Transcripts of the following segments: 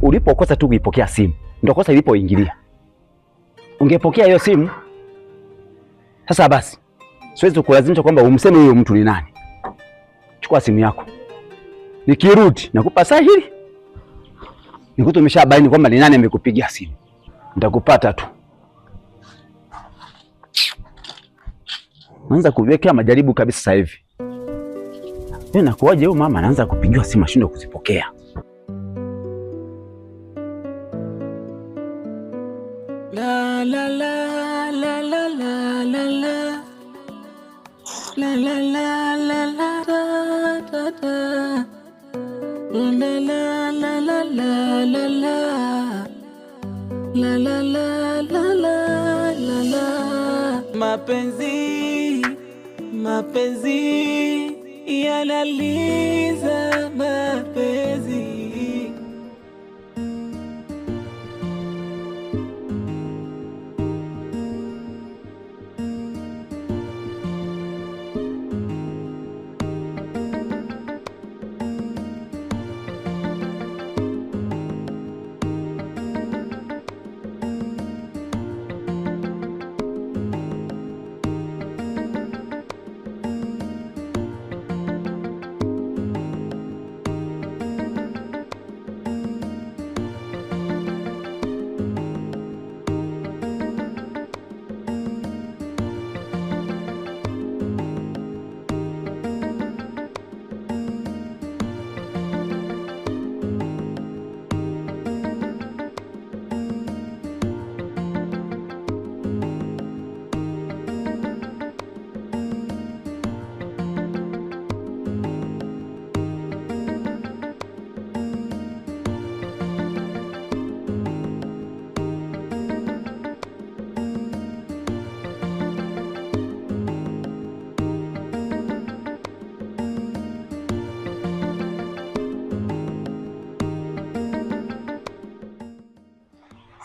ulipokosa tu kuipokea simu ndio kosa ilipoingilia. Ungepokea hiyo simu. Sasa basi, siwezi kulazimisha kwamba umseme huyo mtu ni nani. Chukua simu yako. Nikirudi nakupa sahihi. Nikuto umeshabaini kwamba ni nani amekupigia simu. Nitakupata tu. Naanza kuwekea majaribu kabisa sasa hivi. Wewe nakuaje huyo mama anaanza kupigiwa simu ashindwe kuzipokea. La la la la la la la la la la la la la da da la la la la la la la la la la la la la. Mapenzi mapenzi yanaliza mapenzi.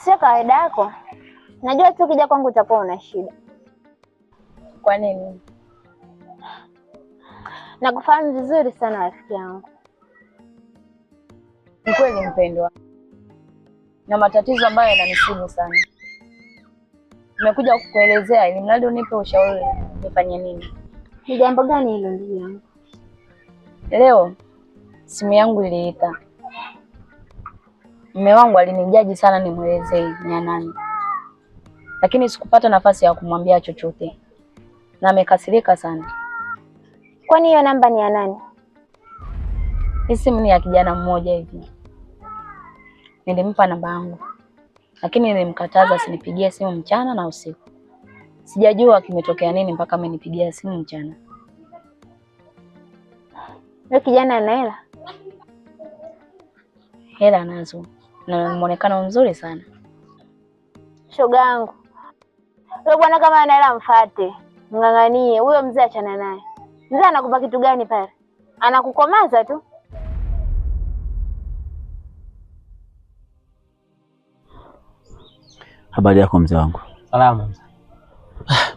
Sio kawaida yako. Najua tu ukija kwangu utakuwa una shida. Kwa nini? Nakufahamu vizuri sana rafiki yangu. Ni kweli mpendwa, na matatizo ambayo yananisibu sana. Nimekuja kukuelezea ili mradi unipe ushauri nifanye nini. Ni jambo gani hilo ndugu yangu? Leo simu yangu iliita. Mume wangu alinijaji sana nimwelezee ni nani, lakini sikupata nafasi ya kumwambia chochote na amekasirika sana. Kwani hiyo namba ni ya nani? Hii simu ni ya kijana mmoja hivi. Nilimpa namba yangu, lakini nilimkataza asinipigie simu mchana na usiku. Sijajua kimetokea nini mpaka amenipigia simu mchana. Yule kijana ana hela? Hela nazo na muonekano mzuri sana. Shoga yangu, wewe bwana, kama ana hela mfate, mng'ang'anie. Huyo mzee achana naye. Mzee anakupa kitu gani pale? Anakukomaza tu. Habari yako mzee wangu? Salama.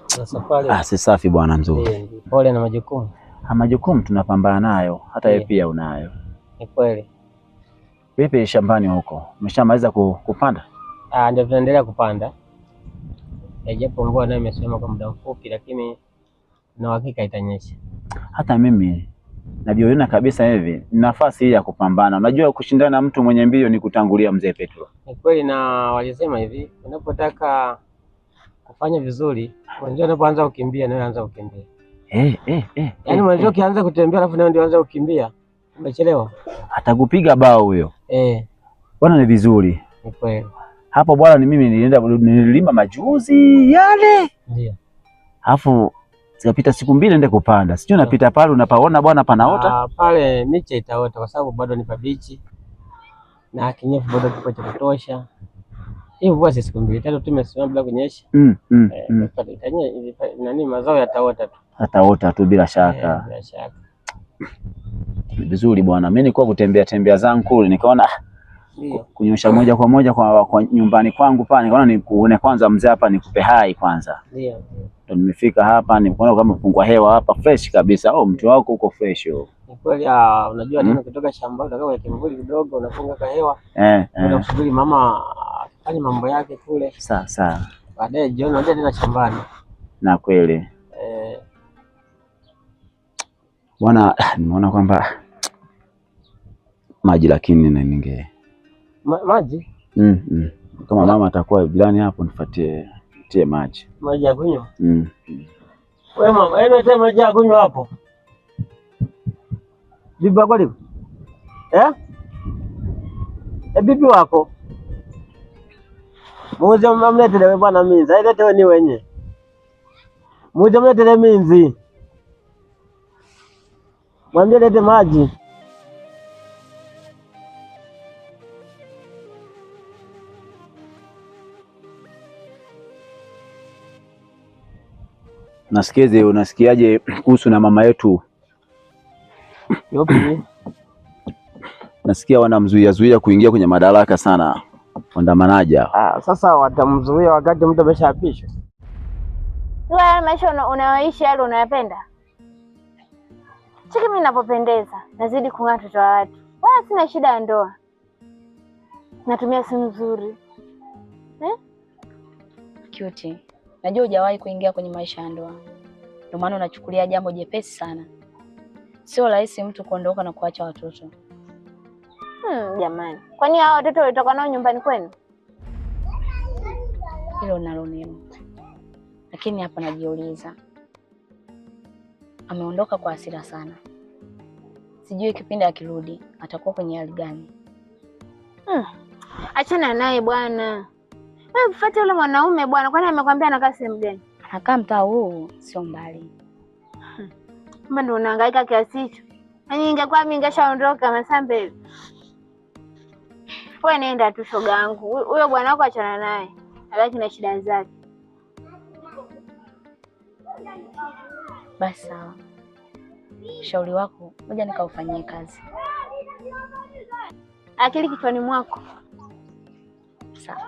Safari. Si safi bwana mzuri. Pole na majukumu. Majukumu tunapambana nayo, hata wewe pia unayo. Ni kweli. Vipi shambani huko? Umeshamaliza kupanda? Ndio tunaendelea kupanda. Japo mvua nayo imesema kwa muda mfupi, lakini na hakika itanyesha. Hata mimi najiona kabisa hivi nafasi hii ya kupambana. Unajua kushindana na mtu mwenye mbio ni kutangulia mzee Petro. Ni kweli, na walisema hivi, unapotaka kufanya vizuri, unajua unapoanza kukimbia na wewe anza kukimbia. Yaani mwanzo ukianza kutembea alafu nawe ndio anza kukimbia, umechelewa. Atakupiga bao huyo. Bwana ni vizuri. Ni kweli. Hapo bwana ni mimi nililima majuzi yale. Ndio. Alafu sikapita siku mbili nende kupanda. Sijui napita pale unapaona bwana panaota? Pale miche itaota kwa sababu bado ni pabichi. Na kinyefu bado kipo cha kutosha. Hiyo mvua si siku mbili tatu tumesimama bila kunyesha. Nani mazao yataota tu. Ataota tu bila shaka. Bila shaka. Vizuri bwana. Mimi nilikuwa kutembea tembea zangu kule nikaona kunyosha moja kwa moja kwa nyumbani kwangu pale, nikaona nikuone kwanza mzee hapa nikupe hai kwanza. Ndio. Ndio nimefika hapa nikaona kama fungua hewa hapa fresh kabisa. Mtu wako uko fresh. Ni kweli unajua tena kutoka shambani unataka kwenye kimvuli kidogo unafunga kahewa. Unasubiri mama afanye mambo yake kule. Sawa. Baadaye jioni unaenda tena shambani. Na kweli. Bwana, nimeona kwamba maji lakini ninge maji? Kama mama atakuwa jirani hapo nifuatie maji. Maji ya kunywa? Wewe mama, leta maji ya kunywa hapo. Bibi wako liko? Bibi wako? Muuze mletele bwana minzi. Lete wewe ni wenye. Muuze mletele minzi. Mwambie lete maji. Nasikiaje, unasikiaje kuhusu na mama yetu? Yopi? Nasikia wanamzuia kuingia kwenye madaraka sana waandamanaji. Sasa watamzuia wakati mtu ameshaapishwa. Wewe maisha unayoishi yale unayapenda? Chiki mimi ninapopendeza, nazidi kung'aa watoto wa watu. Wala sina shida ya ndoa. Natumia simu nzuri. Cute. Najua hujawahi kuingia kwenye maisha ya ndoa. Ndio maana unachukulia jambo jepesi sana. Sio rahisi mtu kuondoka na kuacha watoto. Jamani. Kwani hao watoto walitoka nao nyumbani kwenu? Hilo nalo neno. Lakini hapa najiuliza. Ameondoka kwa hasira sana. Sijui kipindi akirudi atakuwa kwenye hali gani. Achana naye bwana. Wewe mfuate yule mwanaume bwana, kwani amekwambia anakaa sehemu gani? Anakaa mtaa huu, sio mbali. Mbona ndio unahangaika kiasi hicho? Yaani ingekuwa mimi ningeshaondoka Masambe. Wewe nenda tu shoga yangu. Huyo bwana wako achana naye. Abaki na shida zake. Basi sawa. Shauri wako, ngoja nikaufanyie kazi. Akili kichwani mwako. Sawa.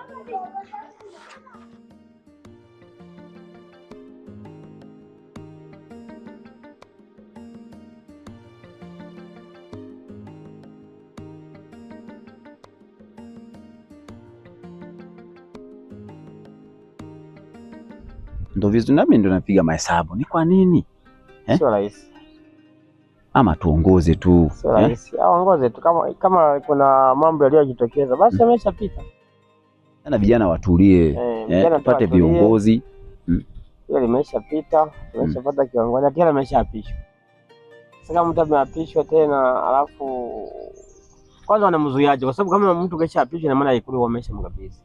Ndio vizuri, nami ndo napiga mahesabu. Ni kwa nini? Sio rahisi. Ama tuongoze tu. Sio rahisi. Aongoze tu kama kuna mambo yaliyojitokeza basi yameshapita. Na vijana watulie. Tupate viongozi. Hiyo limeshapita, tumeshapata kiongozi, kila ameshaapishwa. Sasa kama mtu ameapishwa tena alafu kwanza wanamzuiaje? Kwa sababu kama mtu keshaapishwa na maana Ikulu wameshamkabidhi.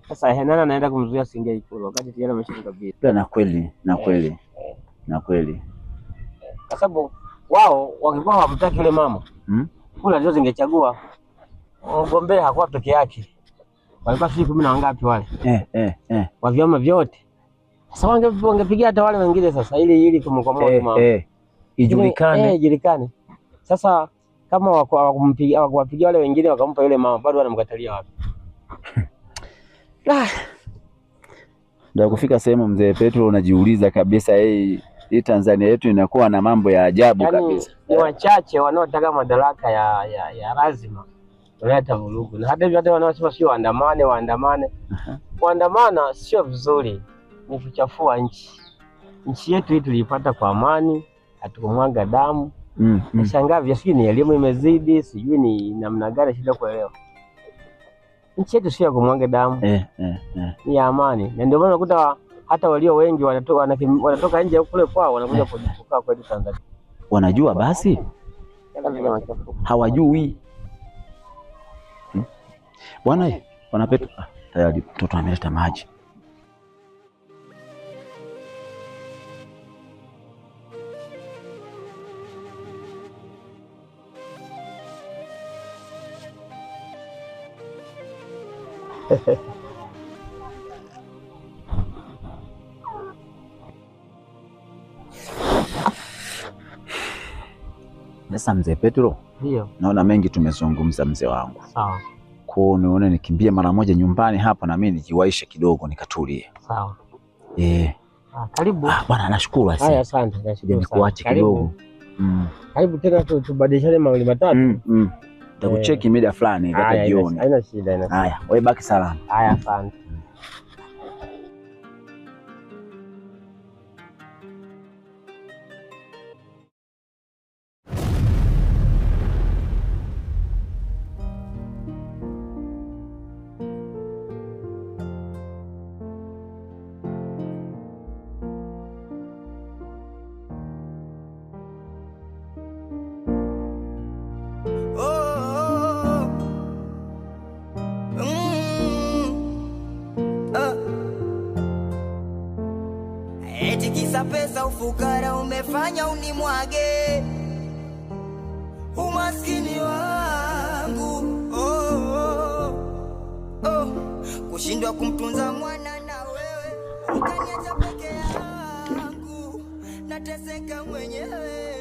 Sasa nani anaenda kumzuia siingie Ikulu wakati tayari ameshamkabidhi? Na kweli. Kwa sababu wao wakikuwa hawamtaki yule mama. Kula ndio zingechagua. Mgombea hakuwa peke yake. Walikuwa 10 na wangapi wale? Wa vyama vyote. Sasa wangepigia hata wale wengine sasa ili kumkomboa mama. Ijulikane. Sasa kama wakumpigia wale wengine wakampa yule mama bado wanamkatalia wapi? Ndio kufika sehemu mzee Petro unajiuliza kabisa hii Tanzania yetu inakuwa na mambo ya ajabu kabisa. Ni wachache wanaotaka madaraka ya lazima kuleta vurugu. Na hata hivyo hata wanaosema sio waandamane. Kuandamana sio vizuri. Ni kuchafua nchi. Nchi yetu hii tulipata kwa amani, hatukumwaga damu. Nashangaa sijui ni elimu imezidi, sijui ni namna gani shida kuelewa. Nchi yetu sio ya kumwaga damu. Ni ya amani. Na ndio maana unakuta hata walio wengi wanatoka nje kule kwao wanakuja kukaa kwetu Tanzania. Wanajua basi? Hawajui. Bwana Petro, tayari mtoto ameleta maji. Sasa mzee Petro, ndio naona mengi tumezungumza mzee wangu. Sawa. Kwa nione nikimbie mara moja nyumbani hapa na mimi nijiwaishe kidogo nikatulie. Sawa. Karibu. Bwana nashukuru asante. Haya, asante. Nashukuru. Nikuache kidogo. Karibu tena tubadilishane mawili matatu. Nitakucheki mida fulani hata jioni. Haina shida. Haya, wewe baki salama. Haya, asante. Eti kisa pesa ufukara umefanya unimwage umaskini wangu, kushindwa kumtunza mwana na wewe ukaniacha peke yangu, nateseka mwenyewe.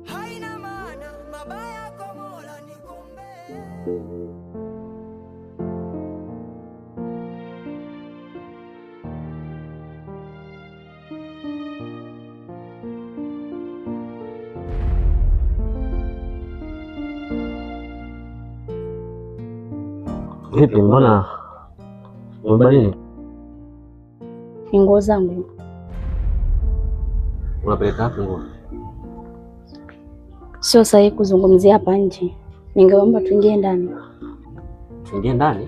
Haina maana mabaya kwa Mola nikombe. Vipi, mbona umebadili? Nguo zangu. Unapeleka wapi nguo? Sio sahihi kuzungumzia hapa nje. Ningeomba tuingie ndani. Tuingie ndani?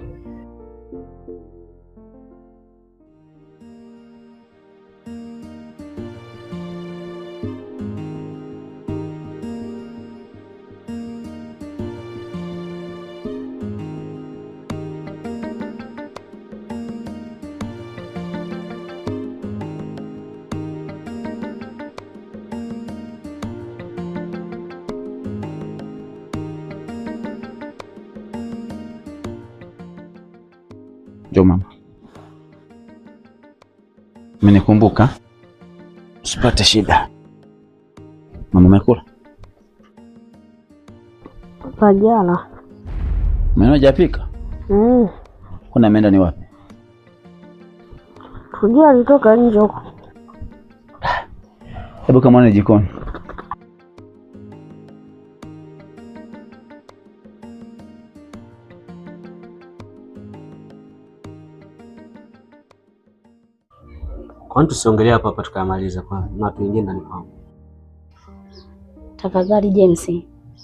Njoo mama. Umenikumbuka? Usipate shida. Mama umekula? Jana. Mimi hajapika? Kuna ameenda ni wapi? Tujua alitoka nje huko. Hebu kama ni jikoni. Kwani tusiongelea hapa tukamaliza kwa na tuingie ndani kwangu. Tafadhali James,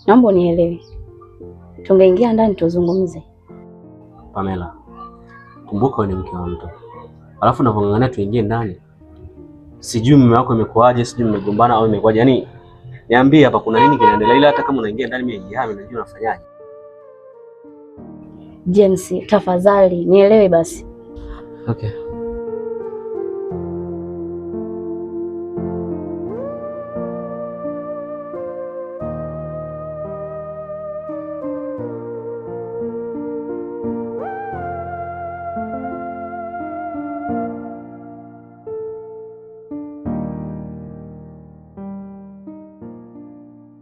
naomba unielewe. Tungeingia ndani tuzungumze. Pamela, kumbuka wewe ni mke wa mtu. Alafu unapongangania tuingie ndani. Sijui mume wako imekuaje, sijui mmegombana au imekuaje. Yaani niambie hapa kuna nini kinaendelea, ila hata kama unaingia ndani mimi jihami najua unafanyaje. James, tafadhali nielewe basi. Okay.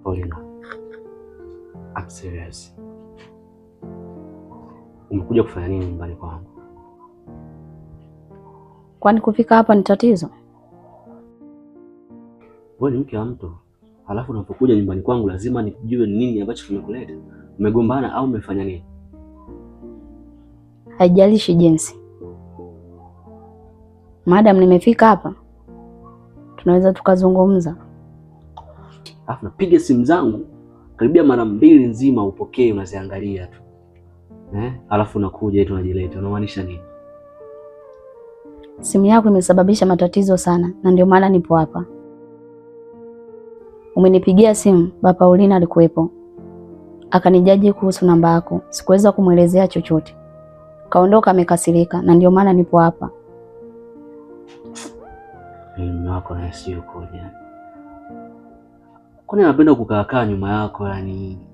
Paulina, I'm serious. Umekuja kufanya nini nyumbani kwangu? Kwani kufika hapa ni tatizo? Wewe ni mke wa mtu. Halafu unapokuja nyumbani kwangu lazima nijue nini ambacho kimekuleta. Umegombana au umefanya nini? Haijalishi James. Madam nimefika hapa, tunaweza tukazungumza. Alafu napiga simu zangu karibia mara 2 nzima upokee, unaziangalia tu. Alafu unakuja eti unajileta. Unamaanisha nini? Simu yako imesababisha matatizo sana na ndio maana nipo hapa. Umenipigia simu, Baba Paulina alikuwepo. Akanijaji kuhusu namba yako. Sikuweza kumuelezea chochote. Kaondoka amekasirika na ndio maana nipo hapa. Mume wako na sio yukoje? Kwani anapenda kukaa nyuma yako yani?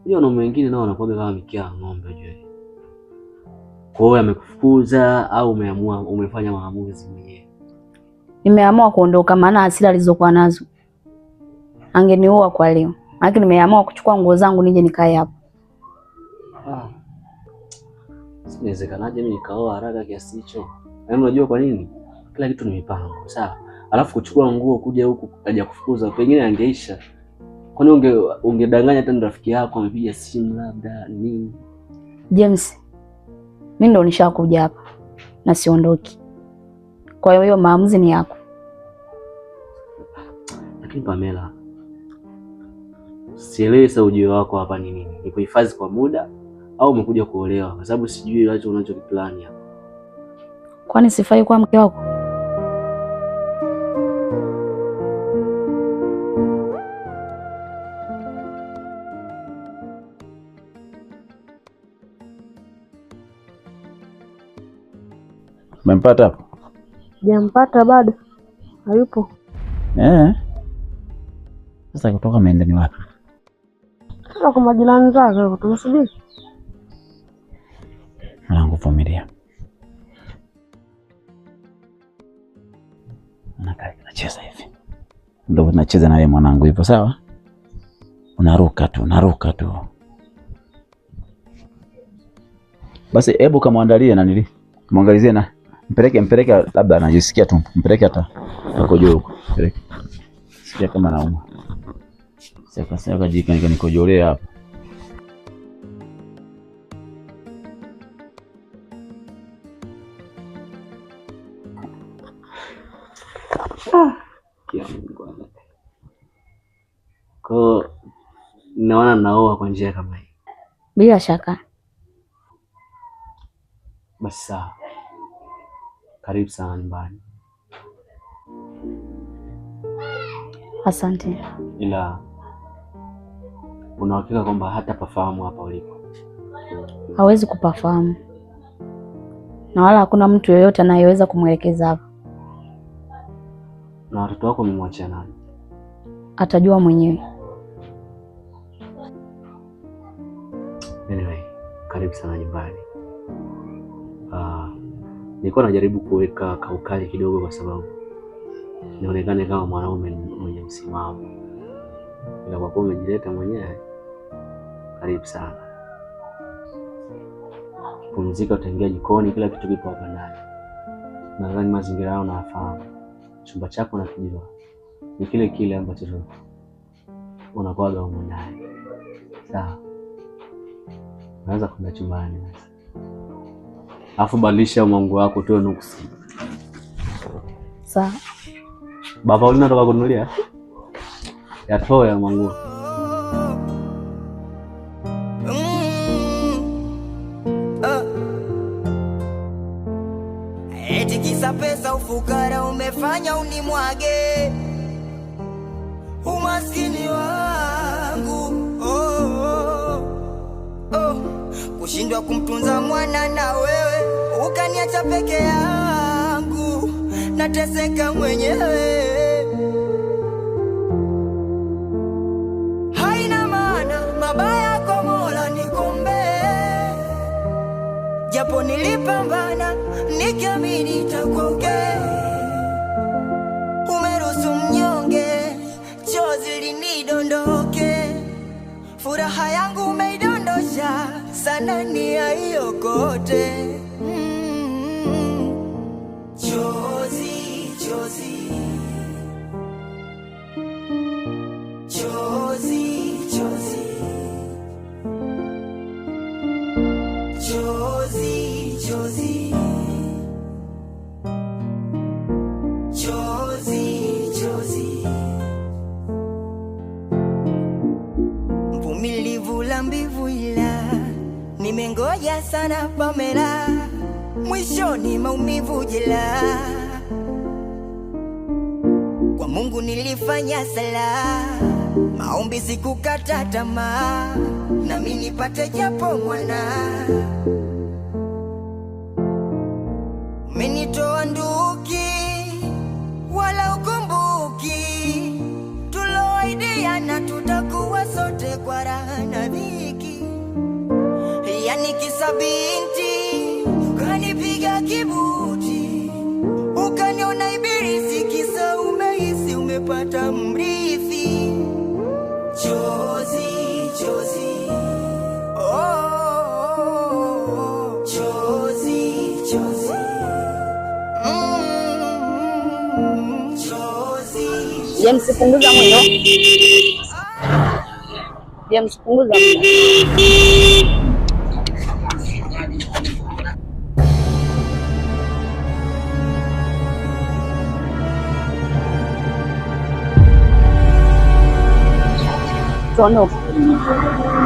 Hiyo na mwingine nao wanakuwa kama mikia ng'ombe je. Kwa hiyo amekufukuza au umefanya maamuzi mwenyewe? Nimeamua kuondoka maana hasira alizokuwa nazo angeniua kwa leo. Lakini nimeamua kuchukua nguo zangu nije nikae hapa. Inawezekanaje mimi nikaoa haraka kiasi hicho? Yaani unajua kwa nini? kila kitu ni mipango, sawa? Alafu kuchukua nguo kuja huku kaja kufukuza, pengine angeisha. Kwani ungedanganya hata rafiki yako amepiga simu labda nini? James, mimi ndo nishakuja hapa na siondoki. Kwa hiyo maamuzi ni yako. Lakini Pamela, sielewi sasa ujio wako hapa ni nini? Ni kuhifadhi kwa muda au umekuja kuolewa? Kwa sababu sijui unachokiplani hapa. Kwani sifai kuwa mke wako? Umempata hapo? Sijampata bado. Hayupo. Sasa kutoka ameenda ni wapi? Sasa kwa majirani zake tumsubiri. Mwanangu familia. Nacheza hivi. Ndio unacheza na wewe mwanangu hivyo, sawa? Unaruka tu. Basi hebu kamwandalie na nili. Muangalizie na mpeleke labda anajisikia tu. Mpeleke hata akojoe huko. Mpeleke. Sikia kama nauma. Sasa kajika nikojolea hapa. Kwa naona naoa kwa njia kama hii. Bila shaka. Basi sawa. Karibu sana nyumbani. Asante. Ila una uhakika kwamba hata pafahamu hapa ulipo? Hawezi kupafahamu. Na wala hakuna mtu yeyote anayeweza kumwelekeza hapa. Na watoto wako umemwachia nani? Atajua mwenyewe. Anyway, karibu sana nyumbani. Nilikuwa najaribu kuweka kaukali kidogo kwa sababu nionekane kama mwanaume mwenye msimamo. Ila kwa kuwa umejileta mwenyewe, karibu sana. Pumzika, utaingia jikoni, kila kitu kipo hapa ndani. Nadhani mazingira yao nayafahamu. Chumba chako nakijua. Ni kile kile ambacho unakuaga huko ndani. Sawa. Unaweza kwenda chumbani sasa. Alafu badilisha mwangu wako tu nuksi. Sawa. Baba unatoka kununulia? Yatoe mwangu. Eti kisa pesa ufukara umefanya unimwage umaskini wangu. Kushindwa kumtunza mwana na wewe ukaniacha peke yangu, nateseka mwenyewe. Haina maana mabaya kwa Mola nikombe, japo nilipambana nikiamini itakuongea. Umeruhusu mnyonge chozi linidondoke, furaha yangu umeidondosha sana nia hiyo kote. Chozi, chozi, chozi, chozi, chozi, chozi, chozi, chozi. Mvumilivu la mbivu ila nimengoja sana Pamela, mwishoni maumivu jela. Kwa Mungu nilifanya sala, maombi sikukata tamaa, nami nipate japo mwana. Umenitoa nduki wala ukumbuki, tuloidiana tutakuwa sote kwa raha na dhiki. Yani kisa binti ukanipiga kibuti, ukaniona ibilisi, kisa umehisi umepata mrithi. Chozi, chozi, chozi, chozi, James, punguza mwendo. James, punguza mwendo.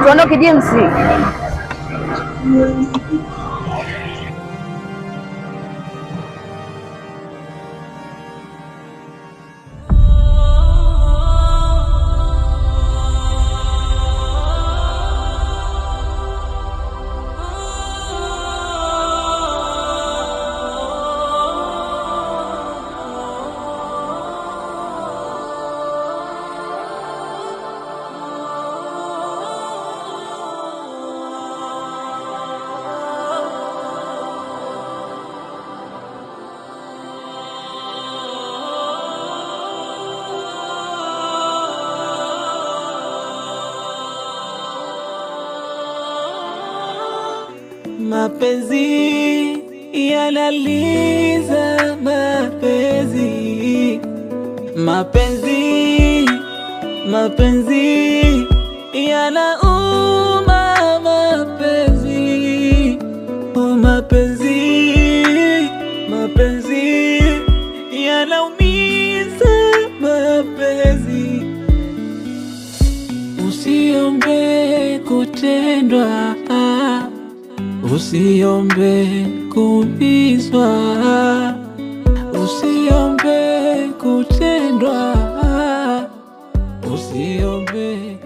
Tuondoke James. Mapenzi yanaliza mapenzi, mapenzi, mapenzi yanauma mapenzi, oh mapenzi, mapenzi yanaumiza mapenzi. Usiombe kutendwa, usiombe kuumizwa, usiombe kutendwa, usiombe